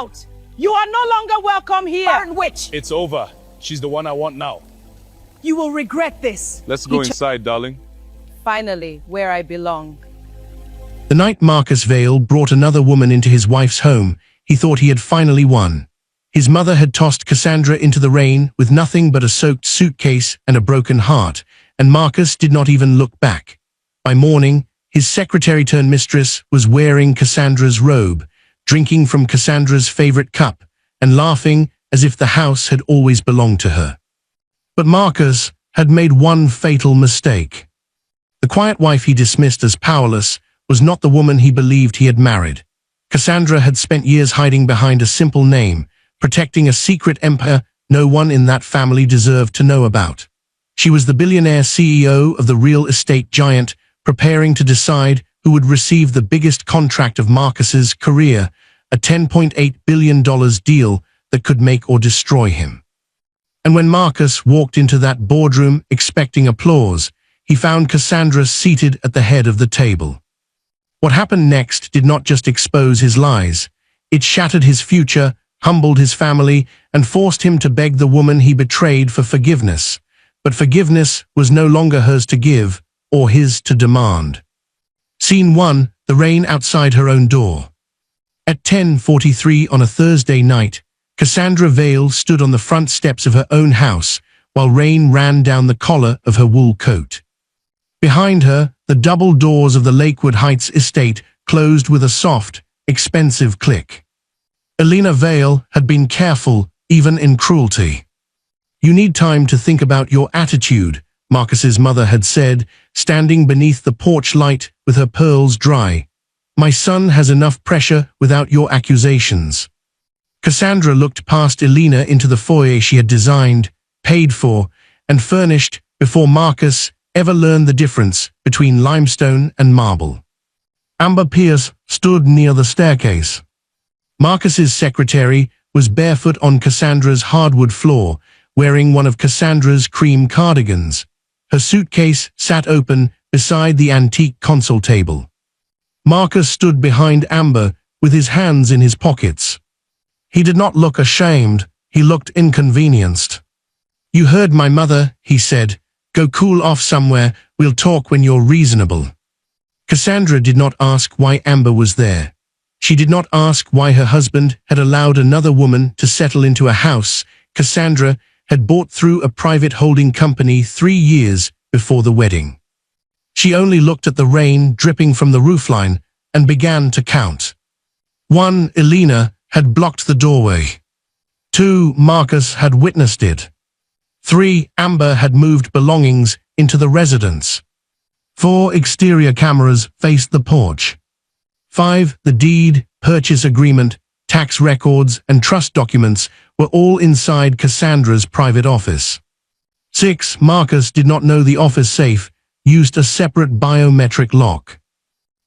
out! You are no longer welcome here! Burn witch! It's over. She's the one I want now. You will regret this. Let's go inside, darling. Finally, where I belong. The night Marcus Vale brought another woman into his wife's home, he thought he had finally won. His mother had tossed Cassandra into the rain with nothing but a soaked suitcase and a broken heart, and Marcus did not even look back. By morning, his secretary-turned-mistress was wearing Cassandra's robe, drinking from Cassandra's favorite cup, and laughing as if the house had always belonged to her. But Marcus had made one fatal mistake. The quiet wife he dismissed as powerless was not the woman he believed he had married. Cassandra had spent years hiding behind a simple name, protecting a secret empire no one in that family deserved to know about. She was the billionaire CEO of the real estate giant, preparing to decide who would receive the biggest contract of Marcus's career, a $10.8 billion deal that could make or destroy him. And when Marcus walked into that boardroom expecting applause, he found Cassandra seated at the head of the table. What happened next did not just expose his lies. It shattered his future, humbled his family, and forced him to beg the woman he betrayed for forgiveness. But forgiveness was no longer hers to give, or his to demand. Scene 1, the rain outside her own door. At 10:43 on a Thursday night, Cassandra Vale stood on the front steps of her own house while rain ran down the collar of her wool coat. Behind her, the double doors of the Lakewood Heights estate closed with a soft, expensive click. Elena Vale had been careful, even in cruelty. "You need time to think about your attitude," Marcus's mother had said, standing beneath the porch light with her pearls dry. "My son has enough pressure without your accusations." Cassandra looked past Elena into the foyer she had designed, paid for, and furnished before Marcus ever learned the difference between limestone and marble. Amber Pierce stood near the staircase. Marcus's secretary was barefoot on Cassandra's hardwood floor, wearing one of Cassandra's cream cardigans. Her suitcase sat open beside the antique console table. Marcus stood behind Amber with his hands in his pockets. He did not look ashamed, he looked inconvenienced. "You heard my mother," he said. "Go cool off somewhere, we'll talk when you're reasonable." Cassandra did not ask why Amber was there. She did not ask why her husband had allowed another woman to settle into a house Cassandra had bought through a private holding company 3 years before the wedding. She only looked at the rain dripping from the roofline and began to count. 1. Elena had blocked the doorway. 2. Marcus had witnessed it. 3. Amber had moved belongings into the residence. 4. Exterior cameras faced the porch. 5. The deed, purchase agreement, tax records, and trust documents were all inside Cassandra's private office. 6. Marcus did not know the office safe used a separate biometric lock.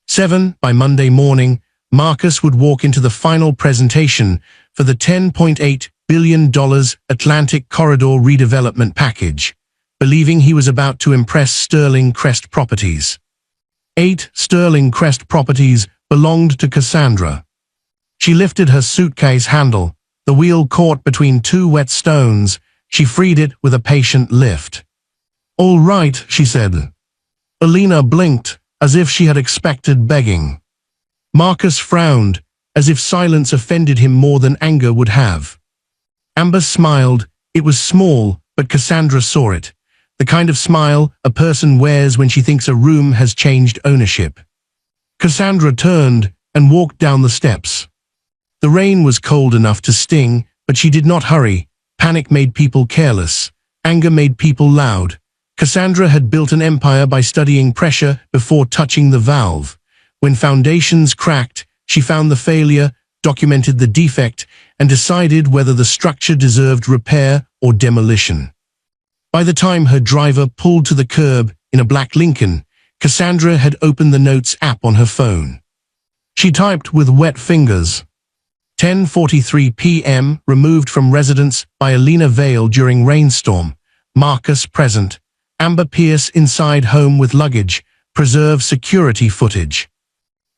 7. By Monday morning, Marcus would walk into the final presentation for the $10.8 billion Atlantic Corridor redevelopment package, believing he was about to impress Sterling Crest Properties. 8. Sterling Crest Properties belonged to Cassandra. She lifted her suitcase handle. The wheel caught between 2 wet stones. She freed it with a patient lift. "All right," she said. Elena blinked, as if she had expected begging. Marcus frowned, as if silence offended him more than anger would have. Amber smiled. It was small, but Cassandra saw it. The kind of smile a person wears when she thinks a room has changed ownership. Cassandra turned and walked down the steps. The rain was cold enough to sting, but she did not hurry. Panic made people careless. Anger made people loud. Cassandra had built an empire by studying pressure before touching the valve. When foundations cracked, she found the failure, documented the defect, and decided whether the structure deserved repair or demolition. By the time her driver pulled to the curb in a black Lincoln, Cassandra had opened the Notes app on her phone. She typed with wet fingers. 10:43 p.m. removed from residence by Elena Vale during rainstorm. Marcus present. Amber Pierce inside home with luggage. Preserve security footage.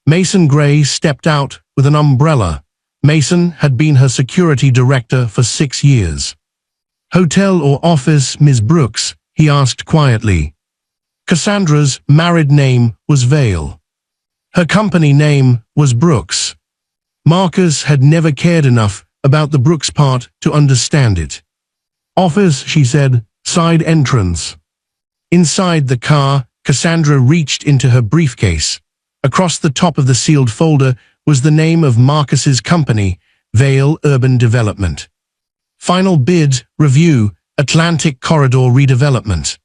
Mason Gray stepped out with an umbrella. Mason had been her security director for 6 years. Hotel or office, Ms. Brooks? He asked quietly. Cassandra's married name was Vale. Her company name was Brooks. Marcus had never cared enough about the Brooks part to understand it. Office, she said, side entrance. Inside the car, Cassandra reached into her briefcase. Across the top of the sealed folder was the name of Marcus's company, Vale Urban Development. Final bid, review, Atlantic Corridor redevelopment.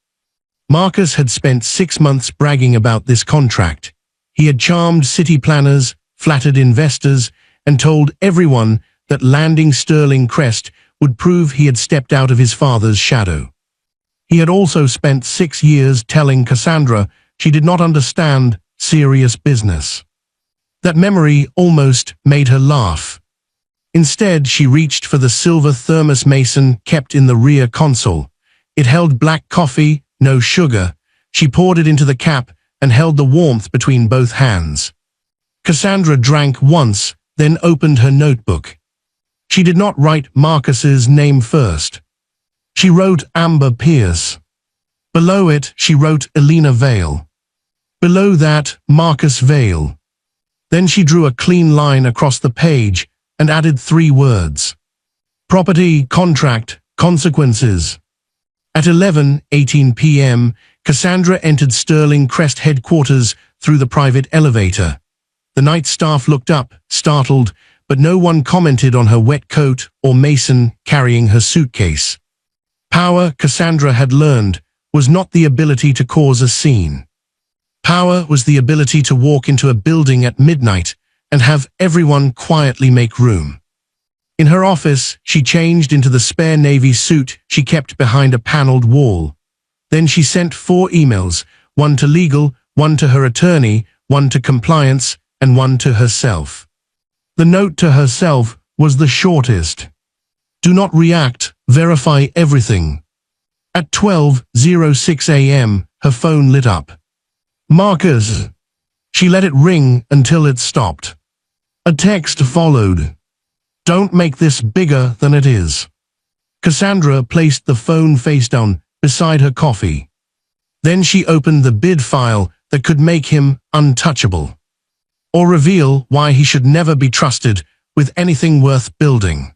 Marcus had spent 6 months bragging about this contract. He had charmed city planners, flattered investors, and told everyone that landing Sterling Crest would prove he had stepped out of his father's shadow. He had also spent 6 years telling Cassandra she did not understand serious business. That memory almost made her laugh. Instead, she reached for the silver thermos Mason kept in the rear console. It held black coffee, no sugar. She poured it into the cap and held the warmth between both hands. Cassandra drank once, then opened her notebook. She did not write Marcus's name first. She wrote Amber Pierce. Below it, she wrote Elena Vale. Below that, Marcus Vale. Then she drew a clean line across the page and added 3 words. Property, contract, consequences. At 11:18 p.m., Cassandra entered Sterling Crest headquarters through the private elevator. The night staff looked up, startled, but no one commented on her wet coat or Mason carrying her suitcase. Power, Cassandra had learned, was not the ability to cause a scene. Power was the ability to walk into a building at midnight and have everyone quietly make room. In her office, she changed into the spare navy suit she kept behind a paneled wall. Then she sent 4 emails, 1 to legal, 1 to her attorney, 1 to compliance, and 1 to herself. The note to herself was the shortest. Do not react, verify everything. At 12:06 a.m., her phone lit up. Marcus. She let it ring until it stopped. A text followed. Don't make this bigger than it is. Cassandra placed the phone face down beside her coffee. Then she opened the bid file that could make him untouchable, or reveal why he should never be trusted with anything worth building.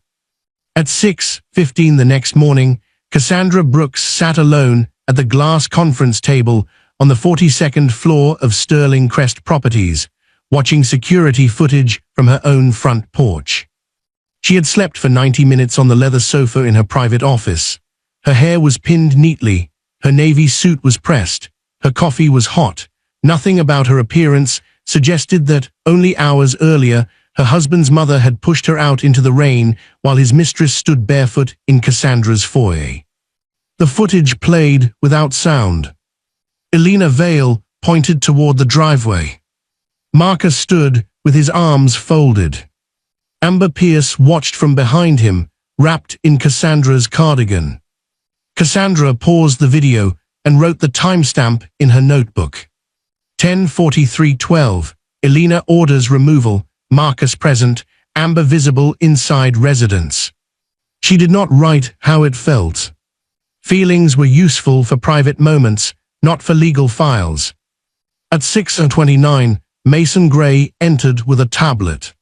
At 6:15 the next morning, Cassandra Brooks sat alone at the glass conference table on the 42nd floor of Sterling Crest Properties, watching security footage from her own front porch. She had slept for 90 minutes on the leather sofa in her private office. Her hair was pinned neatly, her navy suit was pressed, her coffee was hot. Nothing about her appearance suggested that, only hours earlier, her husband's mother had pushed her out into the rain while his mistress stood barefoot in Cassandra's foyer. The footage played without sound. Elena Vale pointed toward the driveway. Marcus stood with his arms folded. Amber Pierce watched from behind him, wrapped in Cassandra's cardigan. Cassandra paused the video and wrote the timestamp in her notebook. 10:43:12, Elena orders removal, Marcus present, Amber visible inside residence. She did not write how it felt. Feelings were useful for private moments, not for legal files. At 6:29, Mason Gray entered with a tablet.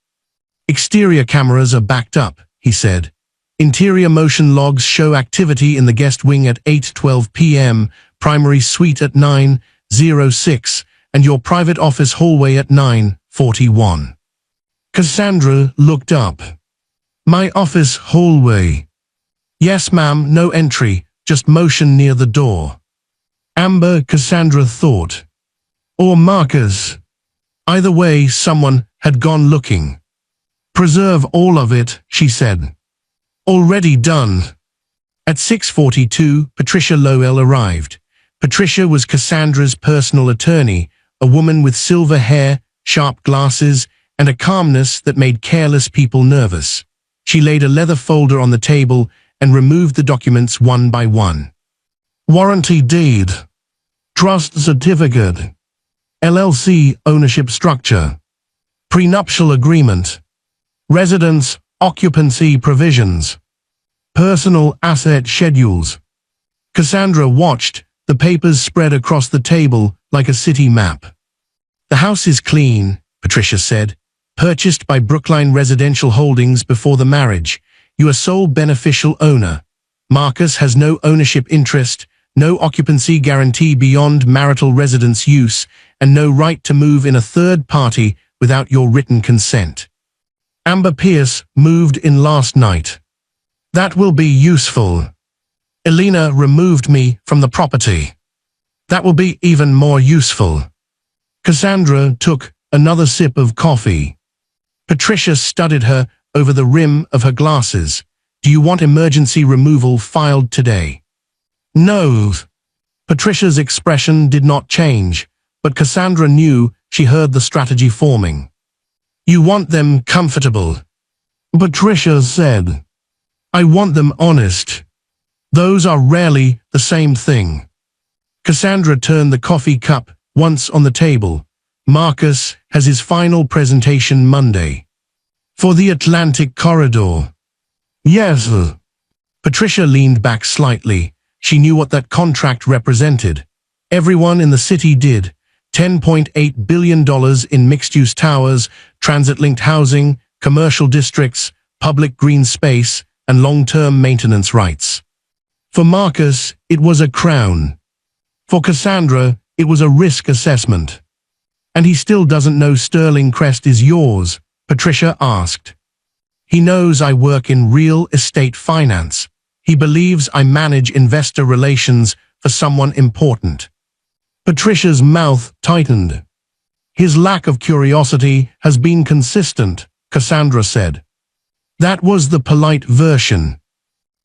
Exterior cameras are backed up, he said. Interior motion logs show activity in the guest wing at 8:12 p.m., primary suite at 9:06, and your private office hallway at 9:41. Cassandra looked up. My office hallway. Yes, ma'am, no entry, just motion near the door. Amber, Cassandra thought. Or Marcus. Either way, someone had gone looking. Preserve all of it, she said. Already done. At 6:42, Patricia Lowell arrived. Patricia was Cassandra's personal attorney, a woman with silver hair, sharp glasses, and a calmness that made careless people nervous. She laid a leather folder on the table and removed the documents one by one. Warranty deed. Trust certificate. LLC ownership structure. Prenuptial agreement. residence occupancy provisions, personal asset schedules. Cassandra watched, the papers spread across the table like a city map. The house is clean, Patricia said, purchased by Brookline Residential Holdings before the marriage. You are sole beneficial owner. Marcus has no ownership interest, no occupancy guarantee beyond marital residence use, and no right to move in a third party without your written consent. Amber Pierce moved in last night. That will be useful. Elena removed me from the property. That will be even more useful. Cassandra took another sip of coffee. Patricia studied her over the rim of her glasses. Do you want emergency removal filed today? No. Patricia's expression did not change, but Cassandra knew she heard the strategy forming. You want them comfortable, Patricia said. I want them honest. Those are rarely the same thing. Cassandra turned the coffee cup once on the table. Marcus has his final presentation Monday. For the Atlantic Corridor. Yes. Patricia leaned back slightly. She knew what that contract represented. Everyone in the city did. $10.8 billion in mixed-use towers, transit-linked housing, commercial districts, public green space, and long-term maintenance rights. For Marcus, it was a crown. For Cassandra, it was a risk assessment. And he still doesn't know Sterling Crest is yours, Patricia asked. He knows I work in real estate finance. He believes I manage investor relations for someone important. Patricia's mouth tightened. His lack of curiosity has been consistent, Cassandra said. That was the polite version.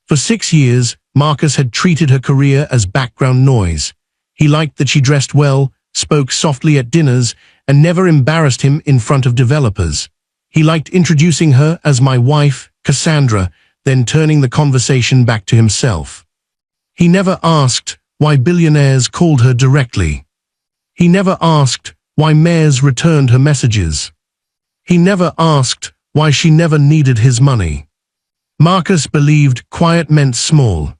For 6 years, Marcus had treated her career as background noise. He liked that she dressed well, spoke softly at dinners, and never embarrassed him in front of developers. He liked introducing her as my wife, Cassandra, then turning the conversation back to himself. He never asked why billionaires called her directly. He never asked why mayors returned her messages. He never asked why she never needed his money. Marcus believed quiet meant small.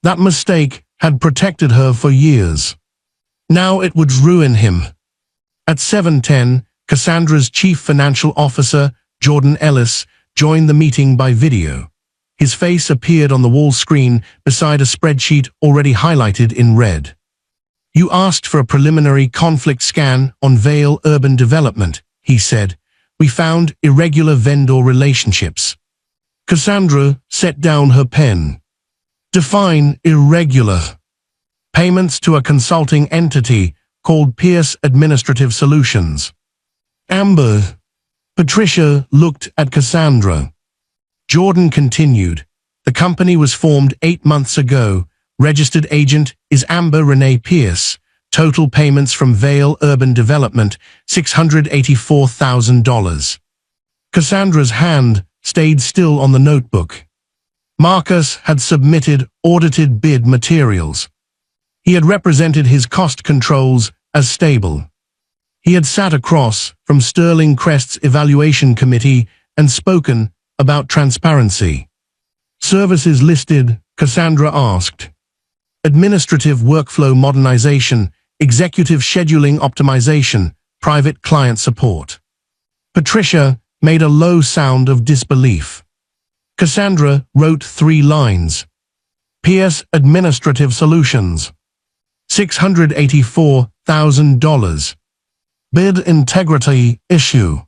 That mistake had protected her for years. Now it would ruin him. At 7:10, Cassandra's chief financial officer, Jordan Ellis, joined the meeting by video. His face appeared on the wall screen beside a spreadsheet already highlighted in red. You asked for a preliminary conflict scan on Vale Urban Development, he said. We found irregular vendor relationships. Cassandra set down her pen. Define irregular. Payments to a consulting entity called Pierce Administrative Solutions. Amber. Patricia looked at Cassandra. Jordan continued. The company was formed 8 months ago. Registered agent is Amber Renee Pierce. Total payments from Vale Urban Development, $684,000. Cassandra's hand stayed still on the notebook. Marcus had submitted audited bid materials. He had represented his cost controls as stable. He had sat across from Sterling Crest's evaluation committee and spoken about transparency. Services listed, Cassandra asked. Administrative workflow modernization, executive scheduling optimization, private client support. Patricia made a low sound of disbelief. Cassandra wrote 3 lines. Pierce Administrative Solutions. $684,000. Bid integrity issue.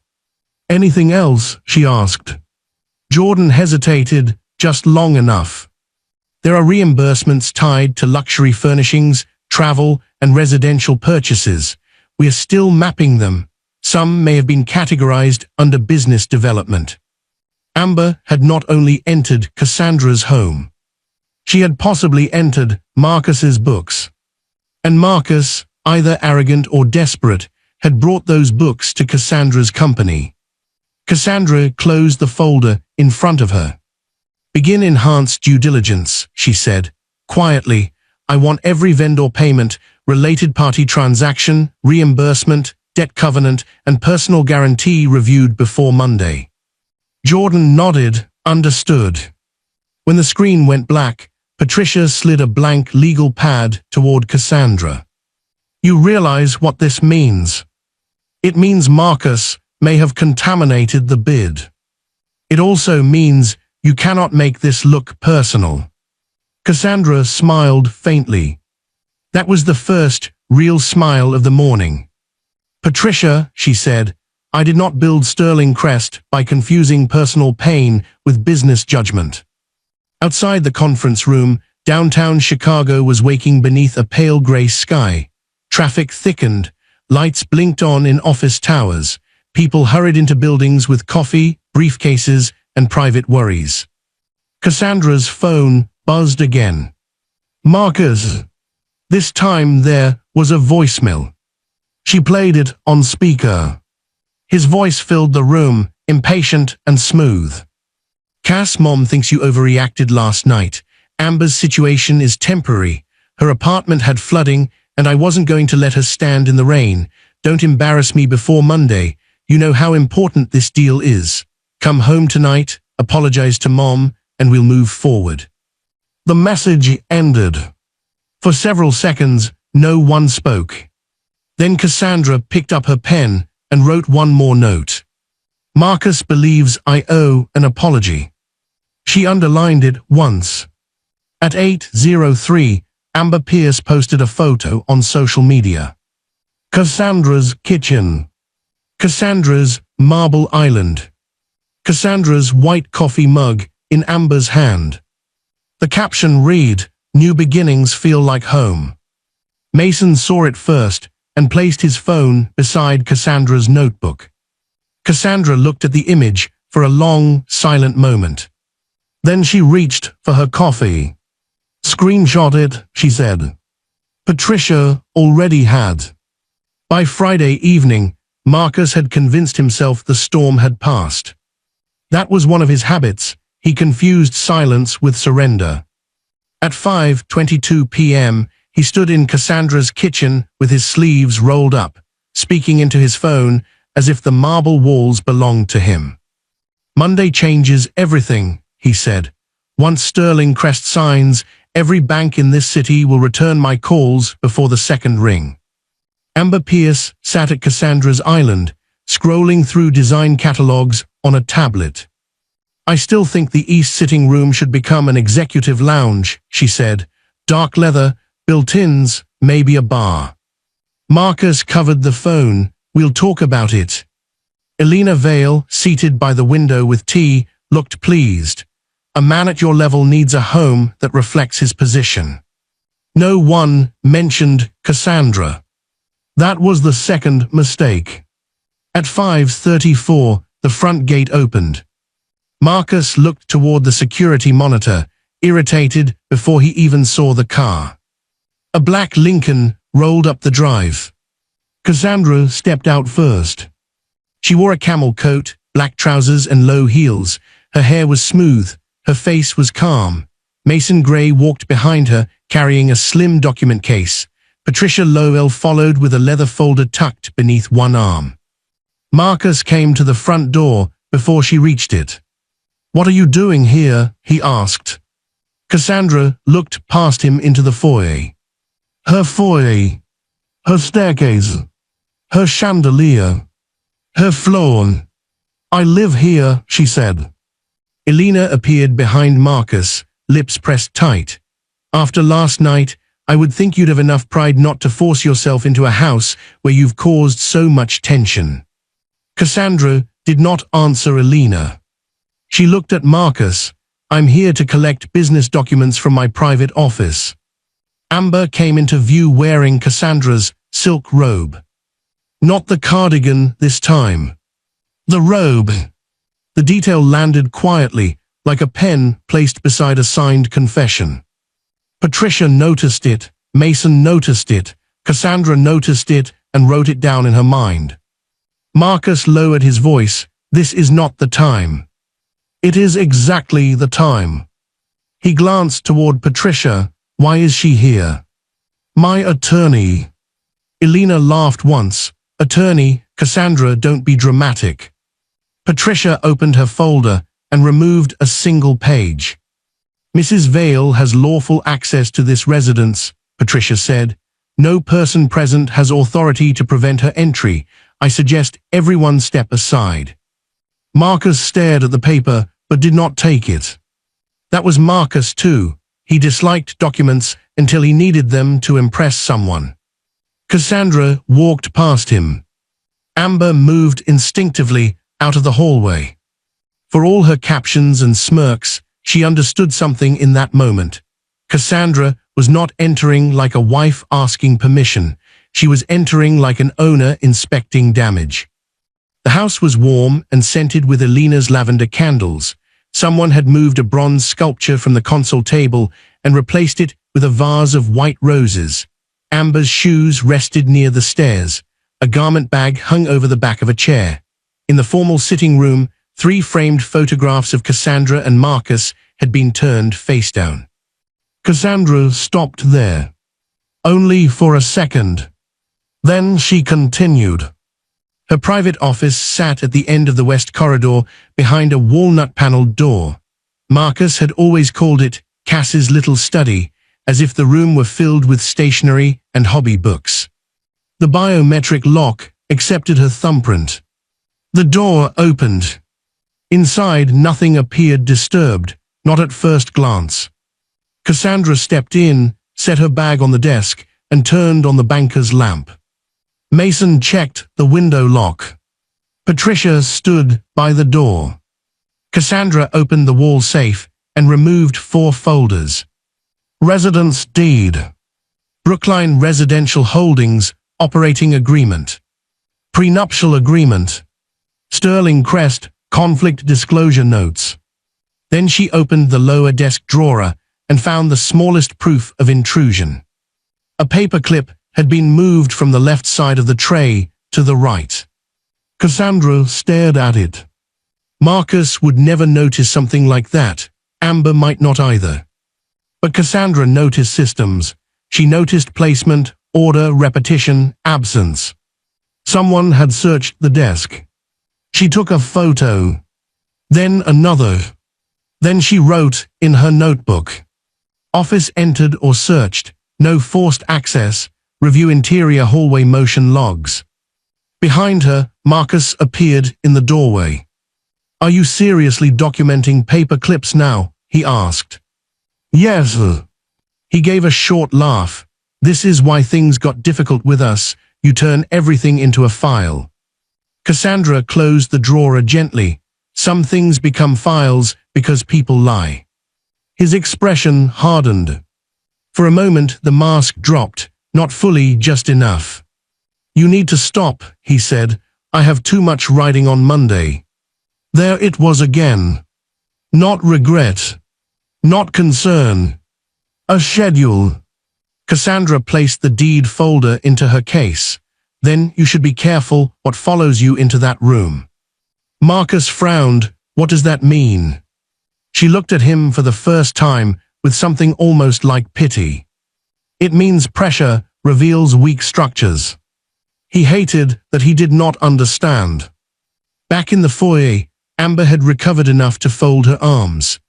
Anything else? She asked. Jordan hesitated just long enough. There are reimbursements tied to luxury furnishings, travel, and residential purchases. We are still mapping them. Some may have been categorized under business development. Amber had not only entered Cassandra's home. She had possibly entered Marcus's books. And Marcus, either arrogant or desperate, had brought those books to Cassandra's company. Cassandra closed the folder in front of her. Begin enhanced due diligence, she said, quietly. I want every vendor payment, related party transaction, reimbursement, debt covenant, and personal guarantee reviewed before Monday. Jordan nodded, understood. When the screen went black, Patricia slid a blank legal pad toward Cassandra. You realize what this means? It means Marcus may have contaminated the bid. It also means you cannot make this look personal. Cassandra smiled faintly. That was the first real smile of the morning. Patricia, she said, I did not build Sterling Crest by confusing personal pain with business judgment. Outside the conference room, downtown Chicago was waking beneath a pale gray sky. Traffic thickened, lights blinked on in office towers. People hurried into buildings with coffee, briefcases, and private worries. Cassandra's phone buzzed again. Marcus. This time there was a voicemail. She played it on speaker. His voice filled the room, impatient and smooth. Cass, Mom thinks you overreacted last night. Amber's situation is temporary. Her apartment had flooding, and I wasn't going to let her stand in the rain. Don't embarrass me before Monday. You know how important this deal is. Come home tonight, apologize to Mom, and we'll move forward. The message ended. For several seconds, no one spoke. Then Cassandra picked up her pen and wrote one more note. Marcus believes I owe an apology. She underlined it once. At 8:03, Amber Pierce posted a photo on social media. Cassandra's kitchen. Cassandra's marble island. Cassandra's white coffee mug in Amber's hand. The caption read, New beginnings feel like home. Mason saw it first and placed his phone beside Cassandra's notebook. Cassandra looked at the image for a long, silent moment. Then she reached for her coffee. Screenshot it, she said. Patricia already had. By Friday evening, Marcus had convinced himself the storm had passed. That was one of his habits. He confused silence with surrender. At 5:22 p.m., he stood in Cassandra's kitchen with his sleeves rolled up, speaking into his phone as if the marble walls belonged to him. Monday changes everything, he said. Once Sterling Crest signs, every bank in this city will return my calls before the second ring. Amber Pierce sat at Cassandra's island, scrolling through design catalogs on a tablet. I still think the east sitting room should become an executive lounge, she said. Dark leather, built-ins, maybe a bar. Marcus covered the phone. We'll talk about it. Elena Vale, seated by the window with tea, looked pleased. A man at your level needs a home that reflects his position. No one mentioned Cassandra. That was the second mistake. At 5:34, the front gate opened. Marcus looked toward the security monitor, irritated before he even saw the car. A black Lincoln rolled up the drive. Cassandra stepped out first. She wore a camel coat, black trousers and low heels. Her hair was smooth. Her face was calm. Mason Gray walked behind her, carrying a slim document case. Patricia Lowell followed with a leather folder tucked beneath one arm. Marcus came to the front door before she reached it. What are you doing here? He asked. Cassandra looked past him into the foyer. Her foyer. Her staircase. Her chandelier. Her floor. I live here, she said. Elena appeared behind Marcus, lips pressed tight. After last night, I would think you'd have enough pride not to force yourself into a house where you've caused so much tension. Cassandra did not answer Elena. She looked at Marcus. I'm here to collect business documents from my private office. Amber came into view wearing Cassandra's silk robe. Not the cardigan this time. The robe. The detail landed quietly, like a pen placed beside a signed confession. Patricia noticed it, Mason noticed it, Cassandra noticed it and wrote it down in her mind. Marcus lowered his voice. This is not the time. It is exactly the time. He glanced toward Patricia. Why is she here? My attorney. Elena laughed once. Attorney, Cassandra, don't be dramatic. Patricia opened her folder and removed a single page. Mrs. Vale has lawful access to this residence, Patricia said. No person present has authority to prevent her entry. I suggest everyone step aside. Marcus stared at the paper but did not take it. That was Marcus too. He disliked documents until he needed them to impress someone. Cassandra walked past him. Amber moved instinctively out of the hallway. For all her captions and smirks, she understood something in that moment. Cassandra was not entering like a wife asking permission. She was entering like an owner inspecting damage. The house was warm and scented with Elena's lavender candles. Someone had moved a bronze sculpture from the console table and replaced it with a vase of white roses. Amber's shoes rested near the stairs. A garment bag hung over the back of a chair. In the formal sitting room, 3 framed photographs of Cassandra and Marcus had been turned face down. Cassandra stopped there. Only for a second. Then she continued. Her private office sat at the end of the west corridor behind a walnut-paneled door. Marcus had always called it Cass's little study, as if the room were filled with stationery and hobby books. The biometric lock accepted her thumbprint. The door opened. Inside, nothing appeared disturbed, not at first glance. Cassandra stepped in, set her bag on the desk, and turned on the banker's lamp. Mason checked the window lock. Patricia stood by the door. Cassandra opened the wall safe and removed 4 folders. Residence deed. Brookline Residential Holdings Operating Agreement. Prenuptial Agreement. Sterling Crest Conflict Disclosure Notes. Then she opened the lower desk drawer and found the smallest proof of intrusion. A paperclip had been moved from the left side of the tray to the right. Cassandra stared at it. Marcus would never notice something like that. Amber might not either. But Cassandra noticed systems. She noticed placement, order, repetition, absence. Someone had searched the desk. She took a photo. Then another. Then she wrote in her notebook. Office entered or searched. No forced access. Review interior hallway motion logs. Behind her, Marcus appeared in the doorway. Are you seriously documenting paper clips now? He asked. Yes. He gave a short laugh. This is why things got difficult with us. You turn everything into a file. Cassandra closed the drawer gently. Some things become files because people lie. His expression hardened. For a moment, the mask dropped. Not fully, just enough. You need to stop, he said. I have too much riding on Monday. There it was again. Not regret. Not concern. A schedule. Cassandra placed the deed folder into her case. Then you should be careful what follows you into that room. Marcus frowned. What does that mean? She looked at him for the first time with something almost like pity. It means pressure reveals weak structures. He hated that he did not understand. Back in the foyer, Amber had recovered enough to fold her arms.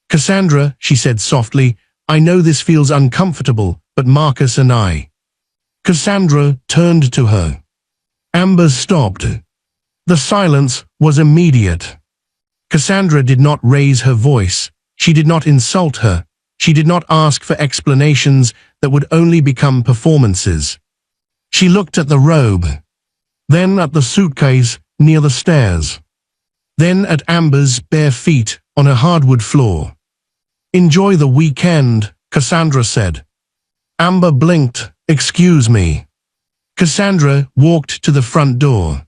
Cassandra, she said softly, I know this feels uncomfortable, but Marcus and I. Cassandra turned to her. Amber stopped. The silence was immediate. Cassandra did not raise her voice. She did not insult her. She did not ask for explanations that would only become performances. She looked at the robe, then at the suitcase near the stairs, then at Amber's bare feet on her hardwood floor. Enjoy the weekend, Cassandra said. Amber blinked. Excuse me. Cassandra walked to the front door.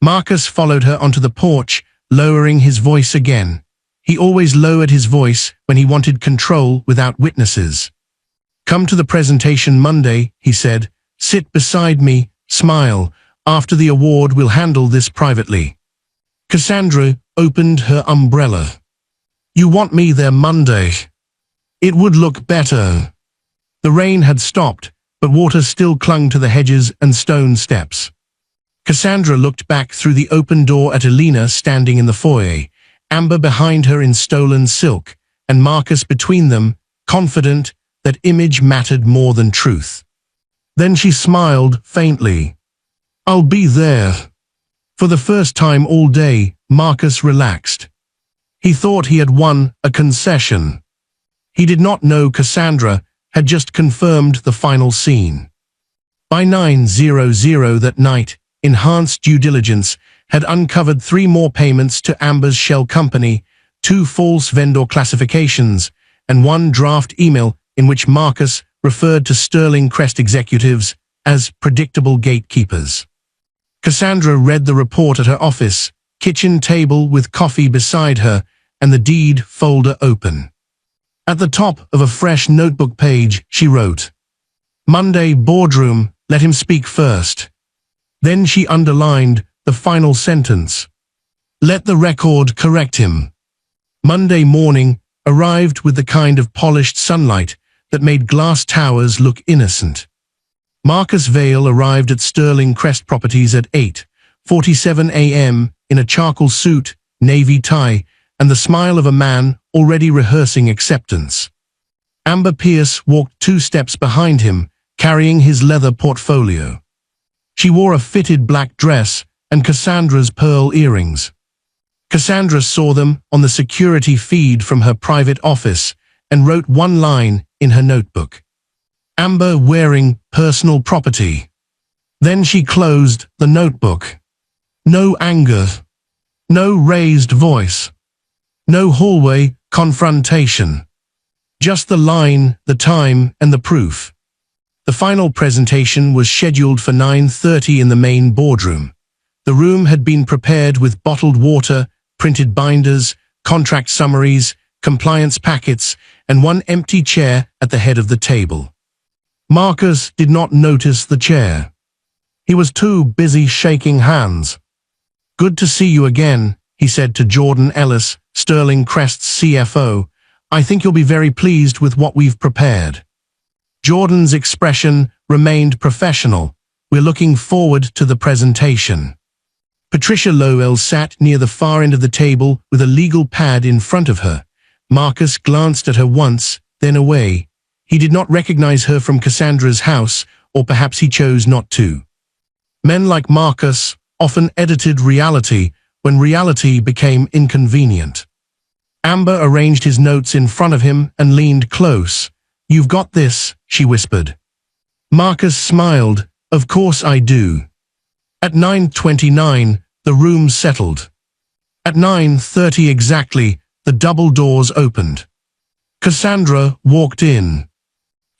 Marcus followed her onto the porch, lowering his voice again. He always lowered his voice when he wanted control without witnesses. Come to the presentation Monday, he said. Sit beside me, smile. After the award, we'll handle this privately. Cassandra opened her umbrella. You want me there Monday? It would look better. The rain had stopped, but water still clung to the hedges and stone steps. Cassandra looked back through the open door at Elena standing in the foyer, Amber behind her in stolen silk, and Marcus between them, confident that image mattered more than truth. Then she smiled faintly. "I'll be there." For the first time all day, Marcus relaxed. He thought he had won a concession. He did not know Cassandra had just confirmed the final scene. By 9:00 that night, enhanced due diligence had uncovered 3 more payments to Amber's shell company, 2 false vendor classifications, and 1 draft email in which Marcus referred to Sterling Crest executives as predictable gatekeepers. Cassandra read the report at her office, kitchen table with coffee beside her, and the deed folder open. At the top of a fresh notebook page, she wrote, "Monday boardroom, let him speak first." Then she underlined the final sentence. "Let the record correct him." Monday morning arrived with the kind of polished sunlight that made glass towers look innocent. Marcus Vale arrived at Sterling Crest Properties at 8:47 a.m. in a charcoal suit, navy tie, and the smile of a man already rehearsing acceptance. Amber Pierce walked 2 steps behind him, carrying his leather portfolio. She wore a fitted black dress and Cassandra's pearl earrings. Cassandra saw them on the security feed from her private office and wrote 1 line in her notebook. "Amber wearing personal property." Then she closed the notebook. No anger. No raised voice. No hallway confrontation. Just the line, the time, and the proof. The final presentation was scheduled for 9:30 in the main boardroom. The room had been prepared with bottled water, printed binders, contract summaries, compliance packets, and 1 empty chair at the head of the table. Marcus did not notice the chair. He was too busy shaking hands. "Good to see you again," he said to Jordan Ellis, Sterling Crest's CFO. "I think you'll be very pleased with what we've prepared." Jordan's expression remained professional. "We're looking forward to the presentation." Patricia Lowell sat near the far end of the table with a legal pad in front of her. Marcus glanced at her once, then away. He did not recognize her from Cassandra's house, or perhaps he chose not to. Men like Marcus often edited reality when reality became inconvenient. Amber arranged his notes in front of him and leaned close. "You've got this," she whispered. Marcus smiled. "Of course I do." At 9:29, the room settled. At 9:30 exactly, the double doors opened. Cassandra walked in.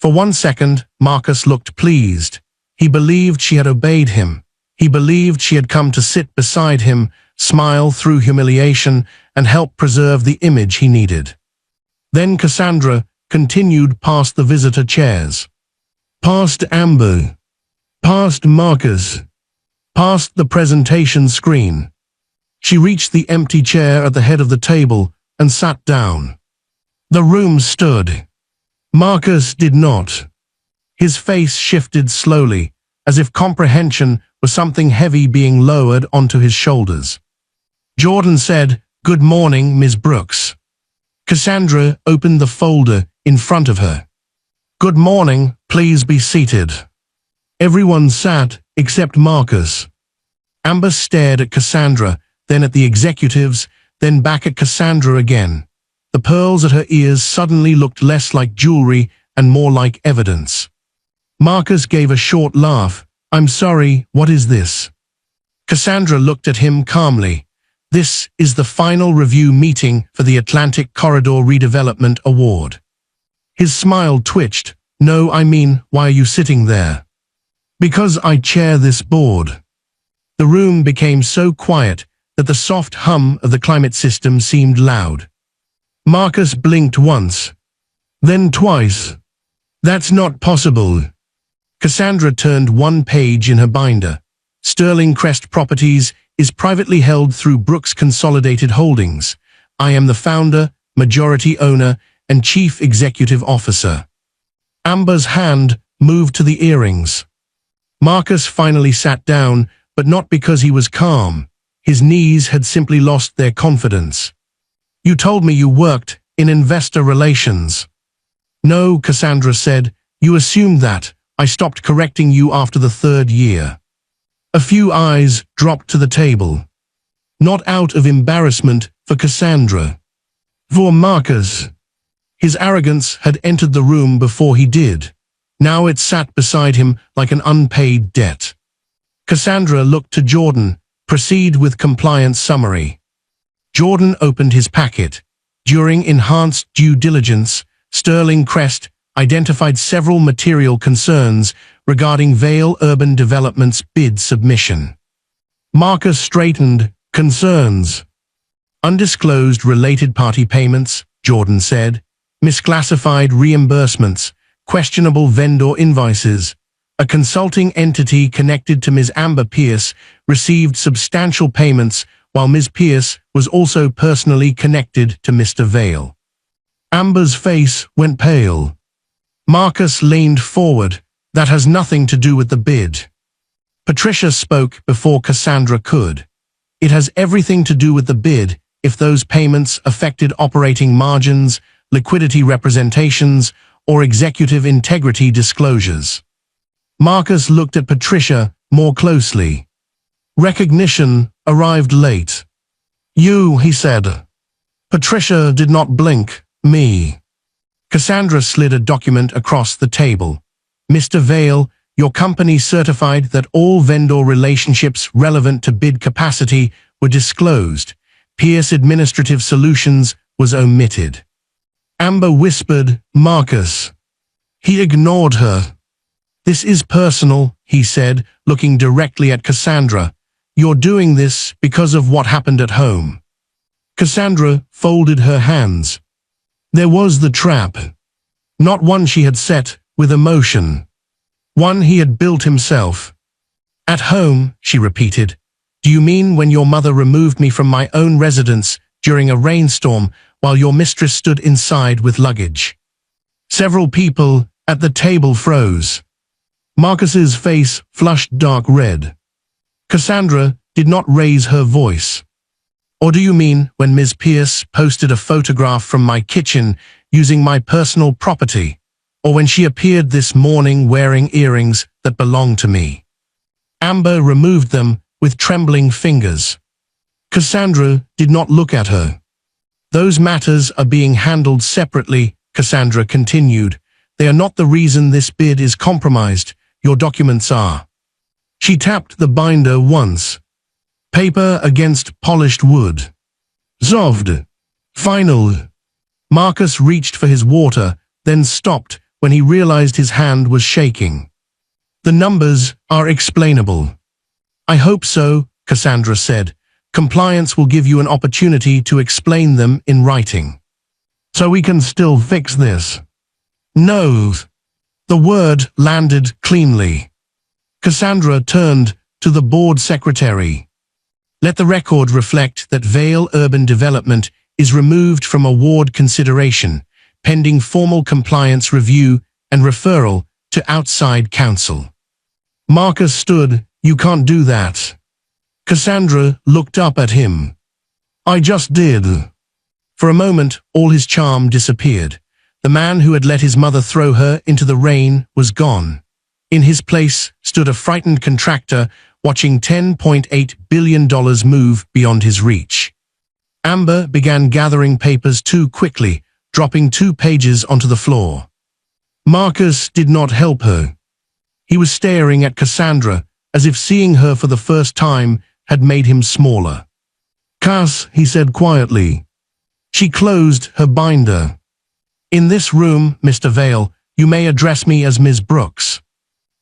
For 1 second, Marcus looked pleased. He believed she had obeyed him. He believed she had come to sit beside him, smile through humiliation, and help preserve the image he needed. Then Cassandra continued past the visitor chairs. Past Amber. Past Marcus. Past the presentation screen. She reached the empty chair at the head of the table and sat down. The room stood. Marcus did not. His face shifted slowly, as if comprehension was something heavy being lowered onto his shoulders. Jordan said, "Good morning, Ms. Brooks." Cassandra opened the folder in front of her. "Good morning, please be seated." Everyone sat except Marcus. Amber stared at Cassandra, then at the executives, then back at Cassandra again. The pearls at her ears suddenly looked less like jewelry and more like evidence. Marcus gave a short laugh. "I'm sorry, what is this?" Cassandra looked at him calmly. "This is the final review meeting for the Atlantic Corridor Redevelopment Award." His smile twitched. "No, I mean, why are you sitting there?" "Because I chair this board." The room became so quiet that the soft hum of the climate system seemed loud. Marcus blinked once, then twice. "That's not possible." Cassandra turned one page in her binder. "Sterling Crest Properties is privately held through Brooks Consolidated Holdings. I am the founder, majority owner, and chief executive officer." Amber's hand moved to the earrings. Marcus finally sat down, but not because he was calm. His knees had simply lost their confidence. "You told me you worked in investor relations." "No," Cassandra said. "You assumed that. I stopped correcting you after the 3rd year." A few eyes dropped to the table. Not out of embarrassment for Cassandra. For Marcus. His arrogance had entered the room before he did. Now it sat beside him like an unpaid debt. Cassandra looked to Jordan. "Proceed with compliance summary." Jordan opened his packet. During enhanced due diligence, Sterling Crest identified several material concerns regarding Vale Urban Development's bid submission. Marcus straightened. "Concerns? Undisclosed related party payments," Jordan said. "Misclassified reimbursements, questionable vendor invoices. A consulting entity connected to Ms. Amber Pierce received substantial payments while Ms. Pierce was also personally connected to Mr. Vale." Amber's face went pale. Marcus leaned forward. "That has nothing to do with the bid." Patricia spoke before Cassandra could. "It has everything to do with the bid if those payments affected operating margins, liquidity representations, or executive integrity disclosures." Marcus looked at Patricia more closely. Recognition arrived late. "You," he said. Patricia did not blink. "Me." Cassandra slid a document across the table. "Mr. Vale, your company certified that all vendor relationships relevant to bid capacity were disclosed. Pierce Administrative Solutions was omitted." Amber whispered, "Marcus." He ignored her. "This is personal," he said, looking directly at Cassandra. "You're doing this because of what happened at home." Cassandra folded her hands. There was the trap. Not one she had set with emotion. One he had built himself. "At home," she repeated. "Do you mean when your mother removed me from my own residence during a rainstorm while your mistress stood inside with luggage?" Several people at the table froze. Marcus's face flushed dark red. Cassandra did not raise her voice. "Or do you mean when Ms. Pierce posted a photograph from my kitchen using my personal property? Or when she appeared this morning wearing earrings that belonged to me?" Amber removed them with trembling fingers. Cassandra did not look at her. "Those matters are being handled separately," Cassandra continued. "They are not the reason this bid is compromised. Your documents are." She tapped the binder once. Paper against polished wood. Zovd. Final. Marcus reached for his water, then stopped when he realized his hand was shaking. "The numbers are explainable." "I hope so," Cassandra said. "Compliance will give you an opportunity to explain them in writing." "So we can still fix this?" "No." The word landed cleanly. Cassandra turned to the board secretary. "Let the record reflect that Vale Urban Development is removed from award consideration, pending formal compliance review and referral to outside counsel." Marcus stood. "You can't do that." Cassandra looked up at him. "I just did." For a moment, all his charm disappeared. The man who had let his mother throw her into the rain was gone. In his place stood a frightened contractor watching $10.8 billion move beyond his reach. Amber began gathering papers too quickly, dropping 2 pages onto the floor. Marcus did not help her. He was staring at Cassandra, as if seeing her for the first time had made him smaller. "Cass," he said quietly. She closed her binder. "In this room, Mr. Vale, you may address me as Ms. Brooks."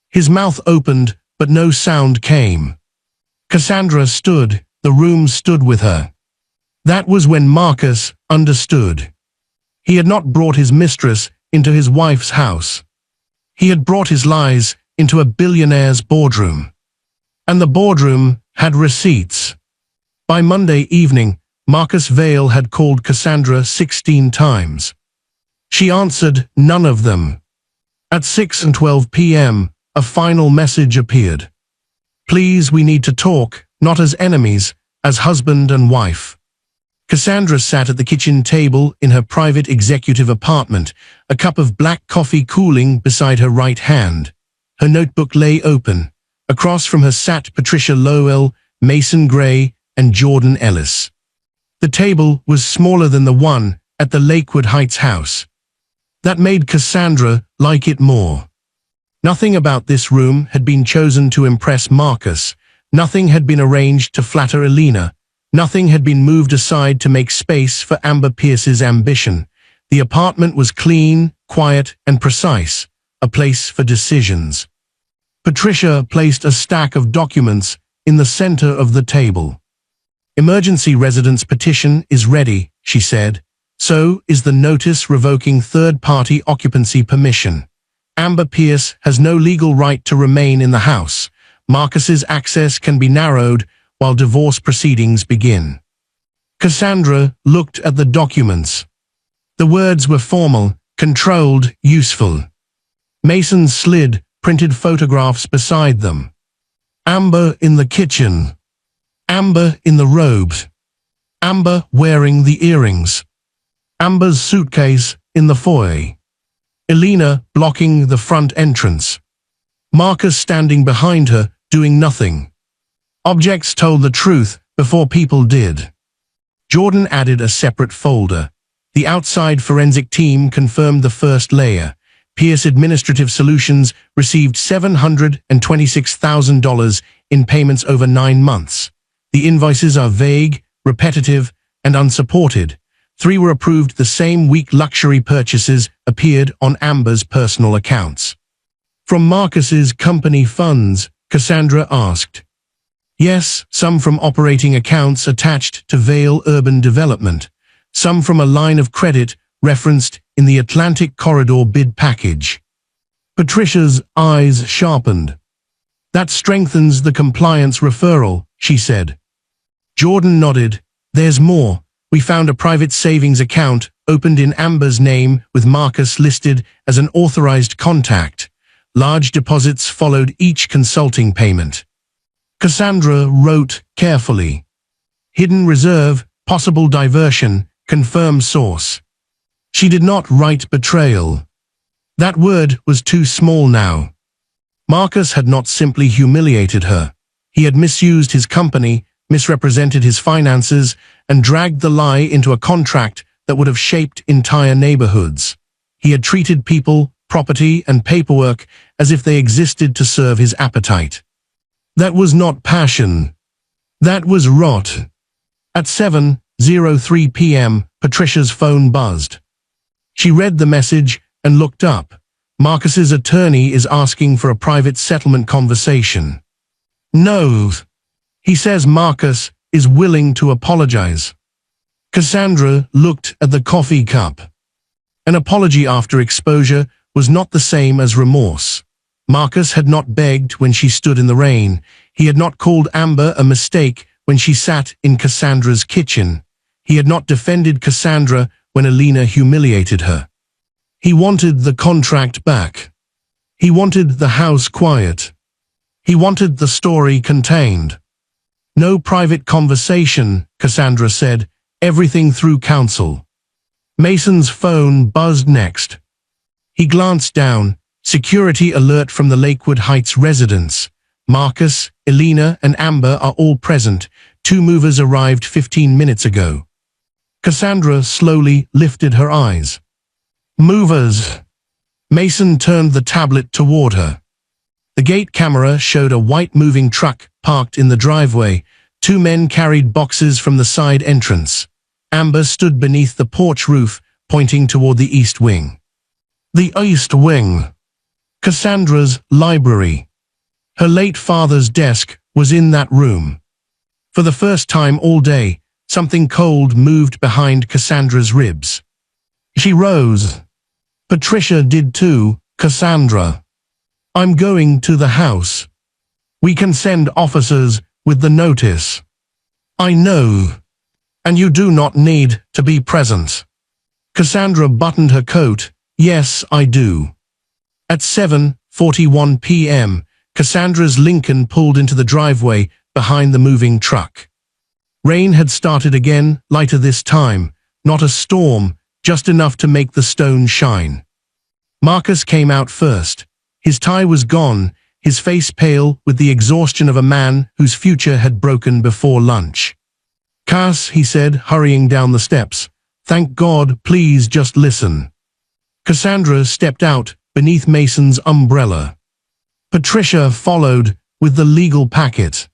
His mouth opened, but no sound came. Cassandra stood. The room stood with her. That was when Marcus understood. He had not brought his mistress into his wife's house. He had brought his lies into a billionaire's boardroom. And the boardroom had receipts. By Monday evening, Marcus Vale had called Cassandra 16 times. She answered none of them. At 6:12 p.m., a final message appeared. Please, we need to talk, not as enemies, as husband and wife. Cassandra sat at the kitchen table in her private executive apartment, a cup of black coffee cooling beside her right hand. Her notebook lay open. Across from her sat Patricia Lowell, Mason Gray, and Jordan Ellis. The table was smaller than the one at the Lakewood Heights house. That made Cassandra like it more. Nothing about this room had been chosen to impress Marcus. Nothing had been arranged to flatter Elena. Nothing had been moved aside to make space for Amber Pierce's ambition. The apartment was clean, quiet, and precise, a place for decisions. Patricia placed a stack of documents in the center of the table. Emergency residence petition is ready, she said. So is the notice revoking third-party occupancy permission. Amber Pierce has no legal right to remain in the house. Marcus's access can be narrowed while divorce proceedings begin. Cassandra looked at the documents. The words were formal, controlled, useful. Mason slid printed photographs beside them. Amber in the kitchen. Amber in the robes. Amber wearing the earrings. Amber's suitcase in the foyer. Elena blocking the front entrance. Marcus standing behind her, doing nothing. Objects told the truth before people did. Jordan added a separate folder. The outside forensic team confirmed the first layer. Pierce Administrative Solutions received $726,000 in payments over 9 months. The invoices are vague, repetitive, and unsupported. 3 were approved the same week. Luxury purchases appeared on Amber's personal accounts. From Marcus's company funds, Cassandra asked. Yes, some from operating accounts attached to Vale Urban Development, some from a line of credit referenced in the Atlantic Corridor bid package. Patricia's eyes sharpened. That strengthens the compliance referral, she said. Jordan nodded. There's more. We found a private savings account opened in Amber's name with Marcus listed as an authorized contact. Large deposits followed each consulting payment. Cassandra wrote carefully. Hidden reserve, possible diversion, confirm source. She did not write betrayal. That word was too small now. Marcus had not simply humiliated her. He had misused his company, misrepresented his finances, and dragged the lie into a contract that would have shaped entire neighborhoods. He had treated people, property, and paperwork as if they existed to serve his appetite. That was not passion. That was rot. At 7:03 p.m., Patricia's phone buzzed. She read the message and looked up. Marcus's attorney is asking for a private settlement conversation. No. He says Marcus is willing to apologize. Cassandra looked at the coffee cup. An apology after exposure was not the same as remorse. Marcus had not begged when she stood in the rain. He had not called Amber a mistake when she sat in Cassandra's kitchen. He had not defended Cassandra when Elena humiliated her. He wanted the contract back. He wanted the house quiet. He wanted the story contained. No private conversation, Cassandra said, everything through counsel. Mason's phone buzzed next. He glanced down, security alert from the Lakewood Heights residence. Marcus, Elena, and Amber are all present. 2 movers arrived 15 minutes ago. Cassandra slowly lifted her eyes. Movers. Mason turned the tablet toward her. The gate camera showed a white moving truck parked in the driveway. 2 men carried boxes from the side entrance. Amber stood beneath the porch roof, pointing toward the east wing. The east wing. Cassandra's library. Her late father's desk was in that room. For the first time all day, something cold moved behind Cassandra's ribs. She rose. Patricia did too, Cassandra. I'm going to the house. We can send officers with the notice. I know. And you do not need to be present. Cassandra buttoned her coat. Yes, I do. At 7:41 p.m., Cassandra's Lincoln pulled into the driveway behind the moving truck. Rain had started again, lighter this time, not a storm, just enough to make the stone shine. Marcus came out first. His tie was gone, his face pale with the exhaustion of a man whose future had broken before lunch. "Cass," he said, hurrying down the steps. "Thank God, please just listen." Cassandra stepped out beneath Mason's umbrella. Patricia followed with the legal packet.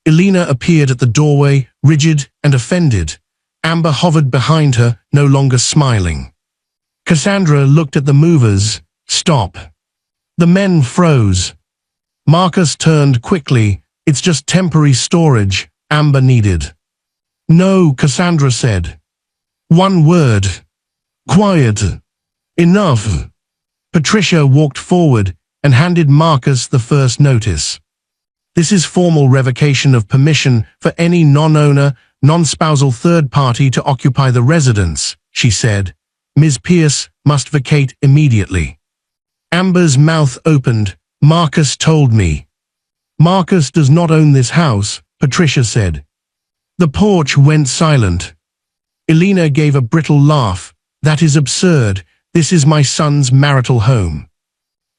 Elena appeared at the doorway, rigid and offended. Amber hovered behind her, no longer smiling. Cassandra looked at the movers. "Stop." The men froze. Marcus turned quickly. "It's just temporary storage," Amber needed. "No," Cassandra said. "One word. Quiet. Enough." Patricia walked forward and handed Marcus the first notice. "This is formal revocation of permission for any non-owner, non-spousal third party to occupy the residence," she said. "Ms. Pierce must vacate immediately." Amber's mouth opened. "Marcus told me." "Marcus does not own this house," Patricia said. The porch went silent. Elena gave a brittle laugh. "That is absurd. This is my son's marital home."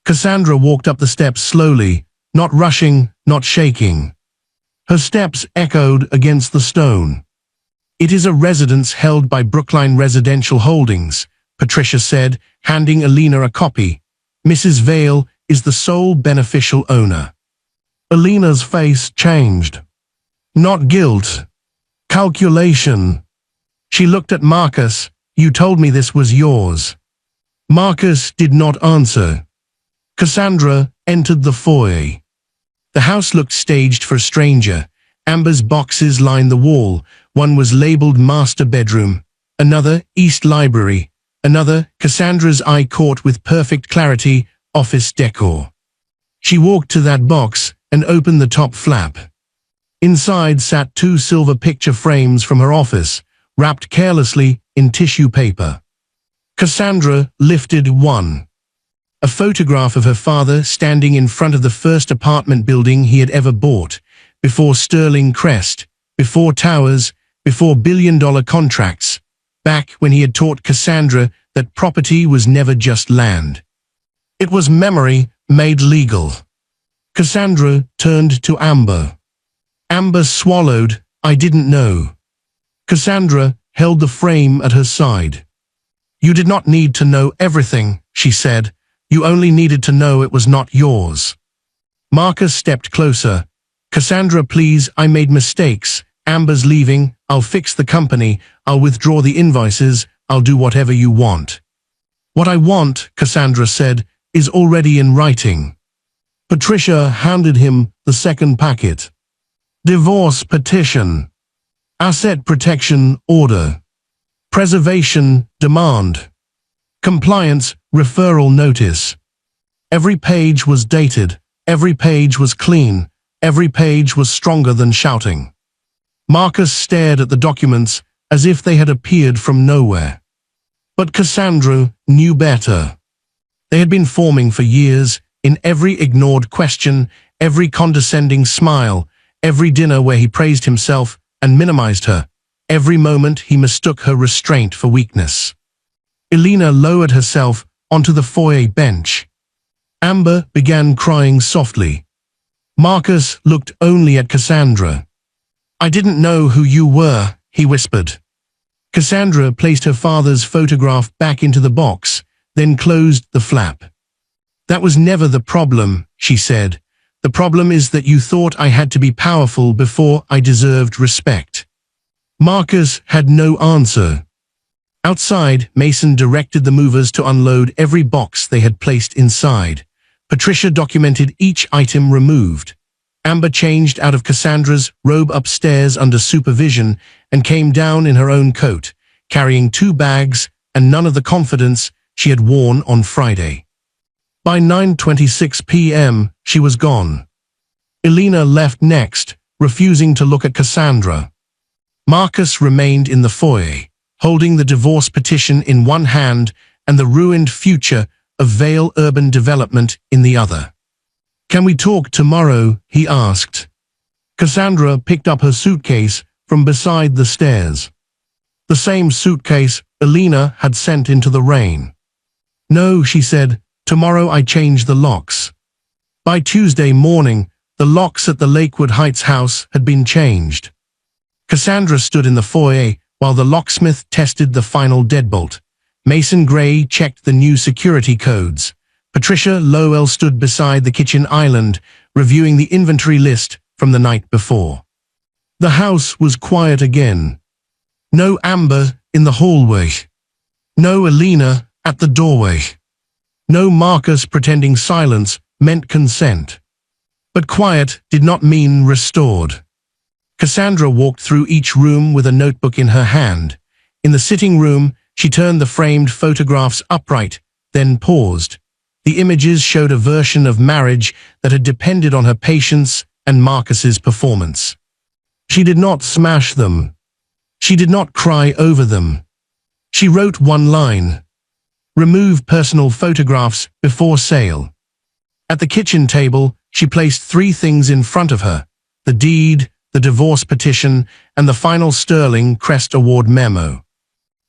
Cassandra walked up the steps slowly, not rushing, not shaking. Her steps echoed against the stone. "It is a residence held by Brookline Residential Holdings," Patricia said, handing Elena a copy. "Mrs. Vale is the sole beneficial owner." Elena's face changed. "Not guilt. Calculation." She looked at Marcus. "You told me this was yours." Marcus did not answer. Cassandra entered the foyer. The house looked staged for a stranger. Amber's boxes lined the wall. One was labeled Master Bedroom, another East Library, another, Cassandra's eye caught with perfect clarity, Office Decor. She walked to that box and opened the top flap. Inside sat 2 silver picture frames from her office, wrapped carelessly in tissue paper. Cassandra lifted one. A photograph of her father standing in front of the first apartment building he had ever bought, before Sterling Crest, before towers, before billion-dollar contracts, back when he had taught Cassandra that property was never just land. It was memory made legal. Cassandra turned to Amber. Amber swallowed. "I didn't know." Cassandra held the frame at her side. "You did not need to know everything," she said. "You only needed to know it was not yours." Marcus stepped closer. "Cassandra, please, I made mistakes. Amber's leaving. I'll fix the company. I'll withdraw the invoices. I'll do whatever you want." "What I want," Cassandra said, "is already in writing." Patricia handed him the second packet. "Divorce petition. Asset protection order. Preservation demand. Compliance referral notice." Every page was dated. Every page was clean. Every page was stronger than shouting. Marcus stared at the documents as if they had appeared from nowhere. But Cassandra knew better. They had been forming for years, in every ignored question, every condescending smile, every dinner where he praised himself and minimized her, every moment he mistook her restraint for weakness. Elena lowered herself onto the foyer bench. Amber began crying softly. Marcus looked only at Cassandra. "I didn't know who you were," he whispered. Cassandra placed her father's photograph back into the box, then closed the flap. "That was never the problem," she said. "The problem is that you thought I had to be powerful before I deserved respect." Marcus had no answer. Outside, Mason directed the movers to unload every box they had placed inside. Patricia documented each item removed. Amber changed out of Cassandra's robe upstairs under supervision and came down in her own coat, carrying 2 bags and none of the confidence she had worn on Friday. By 9:26 p.m., she was gone. Elena left next, refusing to look at Cassandra. Marcus remained in the foyer, holding the divorce petition in one hand and the ruined future of Vale Urban Development in the other. Can we talk tomorrow? He asked. Cassandra picked up her suitcase from beside the stairs. The same suitcase Elena had sent into the rain. No, she said, tomorrow I change the locks. By Tuesday morning, the locks at the Lakewood Heights house had been changed. Cassandra stood in the foyer while the locksmith tested the final deadbolt. Mason Gray checked the new security codes. Patricia Lowell stood beside the kitchen island, reviewing the inventory list from the night before. The house was quiet again. No Amber in the hallway. No Elena at the doorway. No Marcus pretending silence meant consent. But quiet did not mean restored. Cassandra walked through each room with a notebook in her hand. In the sitting room, she turned the framed photographs upright, then paused. The images showed a version of marriage that had depended on her patience and Marcus's performance. She did not smash them. She did not cry over them. She wrote one line: remove personal photographs before sale. At the kitchen table, she placed 3 things in front of her: the deed, the divorce petition, and the final Sterling Crest Award memo.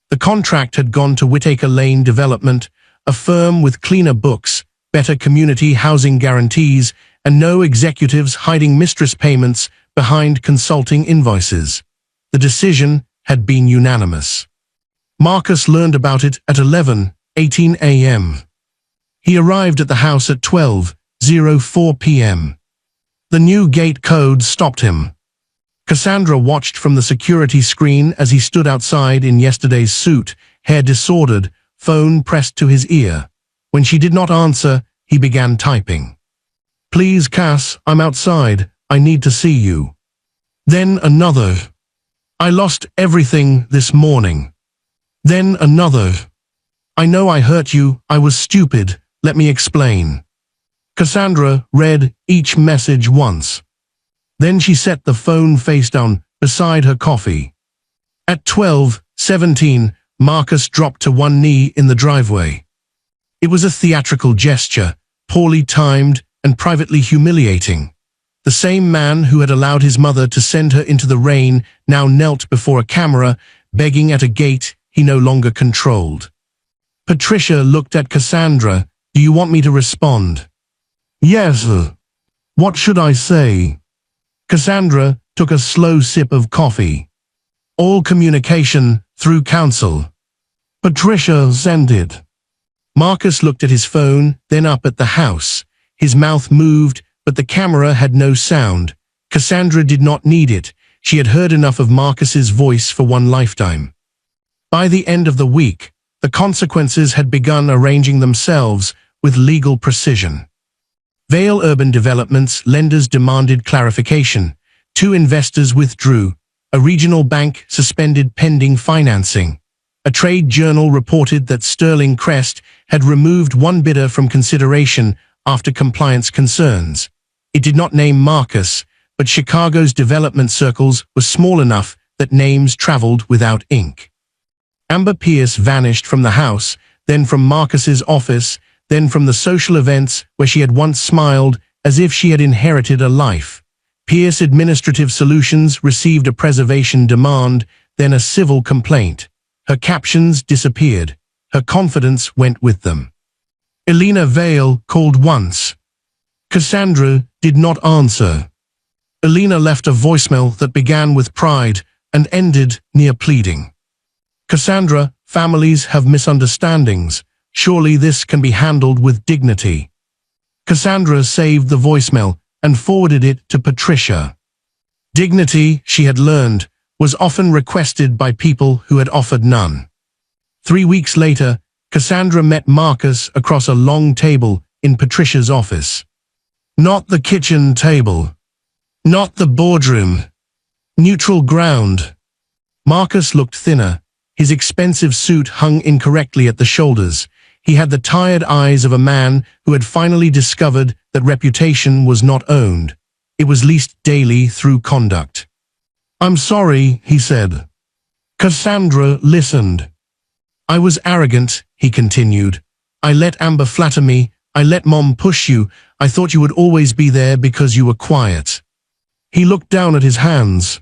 The contract had gone to Whitaker Lane Development, a firm with cleaner books, better community housing guarantees, and no executives hiding Mistress payments behind consulting invoices. The decision had been unanimous. Marcus learned about it at 11:18 a.m. He arrived at the house at 12:04 p.m. The new gate code stopped him. Cassandra watched from the security screen as he stood outside in yesterday's suit, hair disordered, phone pressed to his ear. When she did not answer, he began typing. Please, Cass, I'm outside. I need to see you. Then another. I lost everything this morning. Then another. I know I hurt you. I was stupid. Let me explain. Cassandra read each message once. Then she set the phone face down beside her coffee. At 12:17, Marcus dropped to one knee in the driveway. It was a theatrical gesture, poorly timed and privately humiliating. The same man who had allowed his mother to send her into the rain now knelt before a camera, begging at a gate he no longer controlled. Patricia looked at Cassandra. Do you want me to respond? Yes. What should I say? Cassandra took a slow sip of coffee. All communication through counsel. Patricia sent it. Marcus looked at his phone, then up at the house. His mouth moved, but the camera had no sound. Cassandra did not need it. She had heard enough of Marcus's voice for one lifetime. By the end of the week, the consequences had begun arranging themselves with legal precision. Vale Urban Development's lenders demanded clarification. 2 investors withdrew. A regional bank suspended pending financing. A trade journal reported that Sterling Crest had removed one bidder from consideration after compliance concerns. It did not name Marcus, but Chicago's development circles were small enough that names traveled without ink. Amber Pierce vanished from the house, then from Marcus's office, then from the social events where she had once smiled as if she had inherited a life. Pierce Administrative Solutions received a preservation demand, then a civil complaint. Her captions disappeared. Her confidence went with them. Elena Vale called once. Cassandra did not answer. Elena left a voicemail that began with pride and ended near pleading. Cassandra, families have misunderstandings. Surely this can be handled with dignity. Cassandra saved the voicemail and forwarded it to Patricia. Dignity, she had learned, was often requested by people who had offered none. 3 weeks later, Cassandra met Marcus across a long table in Patricia's office. Not the kitchen table. Not the boardroom. Neutral ground. Marcus looked thinner. His expensive suit hung incorrectly at the shoulders. He had the tired eyes of a man who had finally discovered that reputation was not owned. It was leased daily through conduct. I'm sorry, he said. Cassandra listened. I was arrogant, he continued. I let Amber flatter me, I let Mom push you. I thought you would always be there because you were quiet. He looked down at his hands.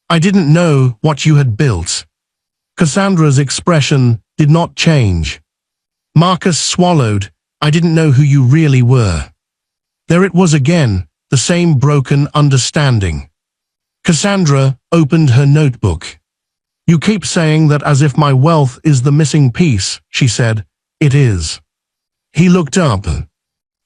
I didn't know what you had built. Cassandra's expression did not change. Marcus swallowed. I didn't know who you really were. There it was again, the same broken understanding. Cassandra opened her notebook. You keep saying that as if my wealth is the missing piece, she said. It is. He looked up.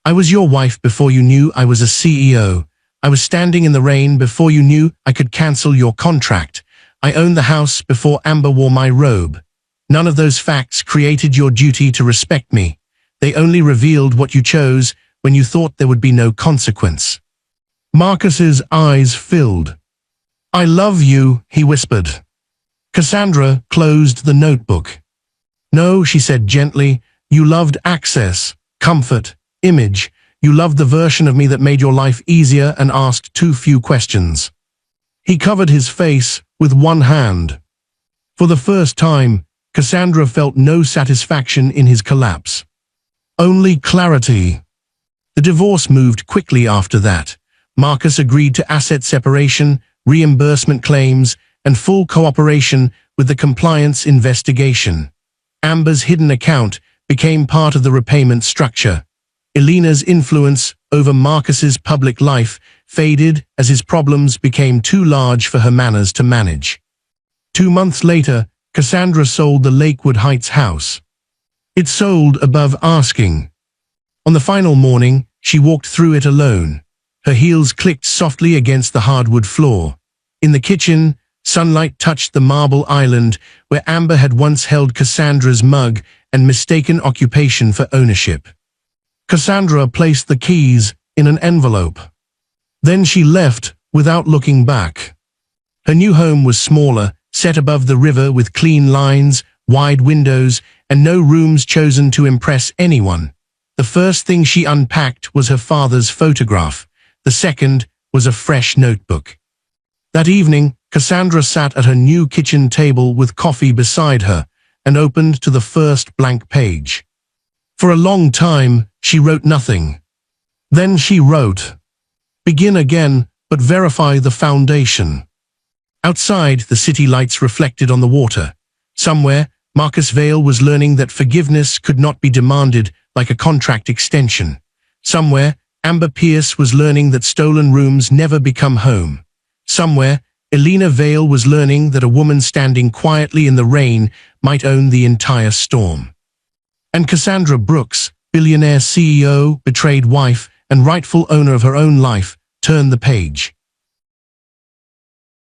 I was your wife before you knew I was a CEO. I was standing in the rain before you knew I could cancel your contract. I owned the house before Amber wore my robe. None of those facts created your duty to respect me. They only revealed what you chose when you thought there would be no consequence. Marcus's eyes filled. I love you, he whispered. Cassandra closed the notebook. No, she said gently, you loved access, comfort, image. You loved the version of me that made your life easier and asked too few questions. He covered his face with one hand. For the first time, Cassandra felt no satisfaction in his collapse. Only clarity. The divorce moved quickly after that. Marcus agreed to asset separation, reimbursement claims, and full cooperation with the compliance investigation. Amber's hidden account became part of the repayment structure. Elena's influence over Marcus's public life faded as his problems became too large for her manners to manage. 2 months later, Cassandra sold the Lakewood Heights house. It sold above asking. On the final morning, she walked through it alone. Her heels clicked softly against the hardwood floor. In the kitchen, sunlight touched the marble island where Amber had once held Cassandra's mug and mistaken occupation for ownership. Cassandra placed the keys in an envelope. Then she left without looking back. Her new home was smaller, set above the river with clean lines, wide windows, and no rooms chosen to impress anyone. The first thing she unpacked was her father's photograph. The second was a fresh notebook. That evening, Cassandra sat at her new kitchen table with coffee beside her and opened to the first blank page. For a long time, she wrote nothing. Then she wrote, "Begin again, but verify the foundation." Outside, the city lights reflected on the water. Somewhere, Marcus Vale was learning that forgiveness could not be demanded like a contract extension. Somewhere, Amber Pierce was learning that stolen rooms never become home. Somewhere, Elena Vale was learning that a woman standing quietly in the rain might own the entire storm. And Cassandra Brooks, billionaire CEO, betrayed wife, and rightful owner of her own life, turned the page.